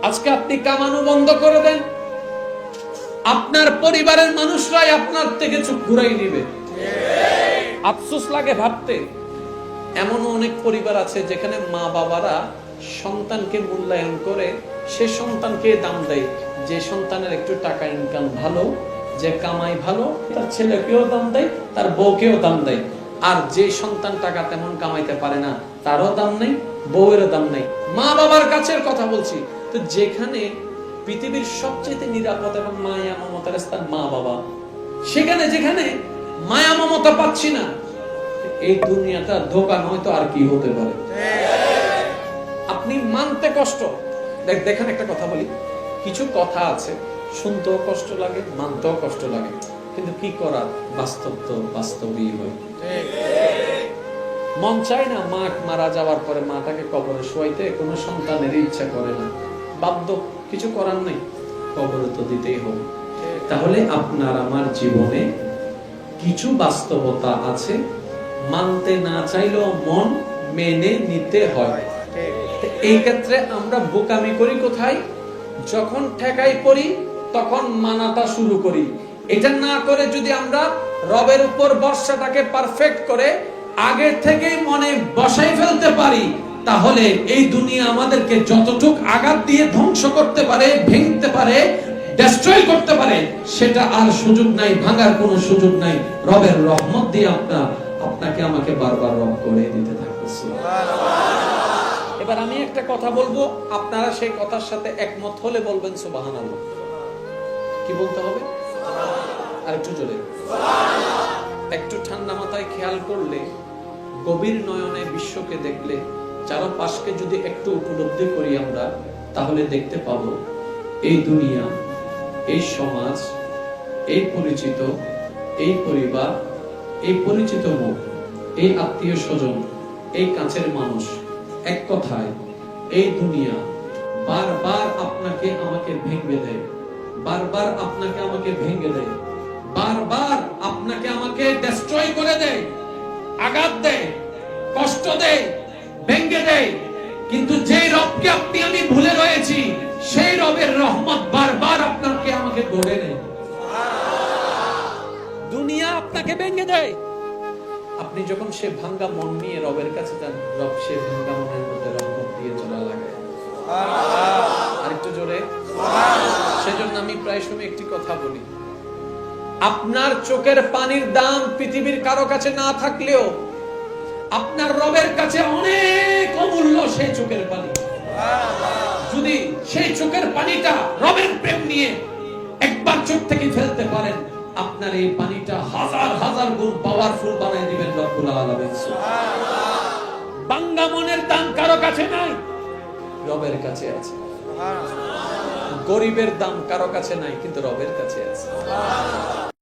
আজকে আপনি কামানো বন্ধ করে দেন, আপনার পরিবারের মানুষরাই আপনার থেকে চোখ ঘুরাই নিবে। আফসোস লাগে ভাবতে, এমনও অনেক পরিবার আছে যেখানে মা বাবারা সন্তানকে মূল্যায়ন করে, সে সন্তানকে দাম দেয়। যে সন্তানের একটু টাকা ইনকাম ভালো, যে কামাই ভালো, তার ছেলেকেও দাম দেয়, তার বউকেও দাম দেয়। আর যে সন্তান টাকা তেমন কামাইতে পারে না, তারও দাম নেই, বউয়েরও দাম নেই। মা বাবার কাছের কথা বলছি। তো যেখানে পৃথিবীর সবচেয়ে নিরাপদ এবং মায়া মমতার স্থান মা বাবা, সেখানে যেখানে মায়া মমতা পাচ্ছি না, এই দুনিয়াটা ধোঁকা নয় তো আর কি হতে পারে? আপনি মানতে কষ্ট। দেখেন, একটা কথা বলি, কিছু কথা আছে শুনতেও কষ্ট লাগে, মানতেও কষ্ট লাগে, কিন্তু কি করার, বাস্তব তো বাস্তবই হয়। মন চায় না মা মারা যাওয়ার পরে মাটাকে কবরে শোয়াইতে, কোনো সন্তানের ইচ্ছা করে না, বাধ্য, কিছু করার নেই, কবরে তো দিতেই হবে। তাহলে আপনার আমার জীবনে কিছু বাস্তবতা আছে, মানতে না চাইলেও মন মেনে নিতে হয়। এই ক্ষেত্রে আমরা বোকামি করি কোথায়? যখন ঠেকাই পড়ি তখন মানাটা শুরু করি। এটা না করে যদি আমরা রবের উপর ভরসাটাকে পারফেক্ট করে আগে থেকেই মনে বসাই ফেলতে পারি, তাহলে এই দুনিয়া আমাদেরকে যতটুক আঘাত দিয়ে ধ্বংস করতে পারে, ভেঙতে পারে, ডেস্ট্রয় করতে পারে, সেটা আর সুযোগ নাই, ভাঙার কোনো সুযোগ নাই। রবের রহমত দিয়ে আপনাকে আমাকে বারবার রব করে দিতে থাকবে। এবার আমি একটা কথা বলবো, আপনারা সেই কথার সাথে একমত হলে বলবেন সুবহানাল্লাহ। কি বলতে হবে? আর একটু জোরে। একটু ঠান্ডা মাথায় খেয়াল করলে, গভীর নয়নে বিশ্বকে দেখলে, চারপাশকে যদি একটু উপলব্ধি করি আমরা, তাহলে দেখতে পাবো এই দুনিয়া, এই সমাজ, এই পরিচিত, এই পরিবার, এই পরিচিত মুখ, এই আত্মীয় স্বজন, এই কাছের মানুষ, এক কথায় এই দুনিয়া বারবার আপনাকে আমাকে ভেঙে দেয়, বারবার আপনাকে আমাকে ভেঙে দেয়, বারবার আপনাকে আমাকে ডেস্ট্রয় করে দেয়, আঘাত দেয়, কষ্ট দেয়, ভেঙে দেয়। কিন্তু যেই রবকে আপনি আমি ভুলে রয়েছি, সেই রবের রহমত বারবার আপনাকে আমাকে গড়ে নেয়। দুনিয়া আপনাকে ভেঙে দেয়, আপনি যখন সে ভাঙ্গা মন নিয়ে রবের কাছে যান, রব সে ভাঙ্গা মনের মধ্যে রহমত দিয়ে জোড়া লাগায়। আরেকটু জোরে। সেজন্য আমি প্রায় সময় একটি কথা বলি, আপনার চোখের পানির দাম পৃথিবীর কারো কাছে না থাকলেও আপনার রবের কাছে অনেক অমূল্য সেই চোখের পানি। যদি সেই চোখের পানিটা রবের প্রেম নিয়ে একবার চোখ থেকে ফেলতে পারেন, আপনার এই পানিটা হাজার হাজার গুণ পাওয়ারফুল বানায় দিবেন রব্বুল আলামিন। ভাঙ্গা মনের দাম কারো কাছে নাই, রবের কাছে আছে। গরিবের দাম কারো কাছে নাই, কিন্তু রবের কাছে আছে।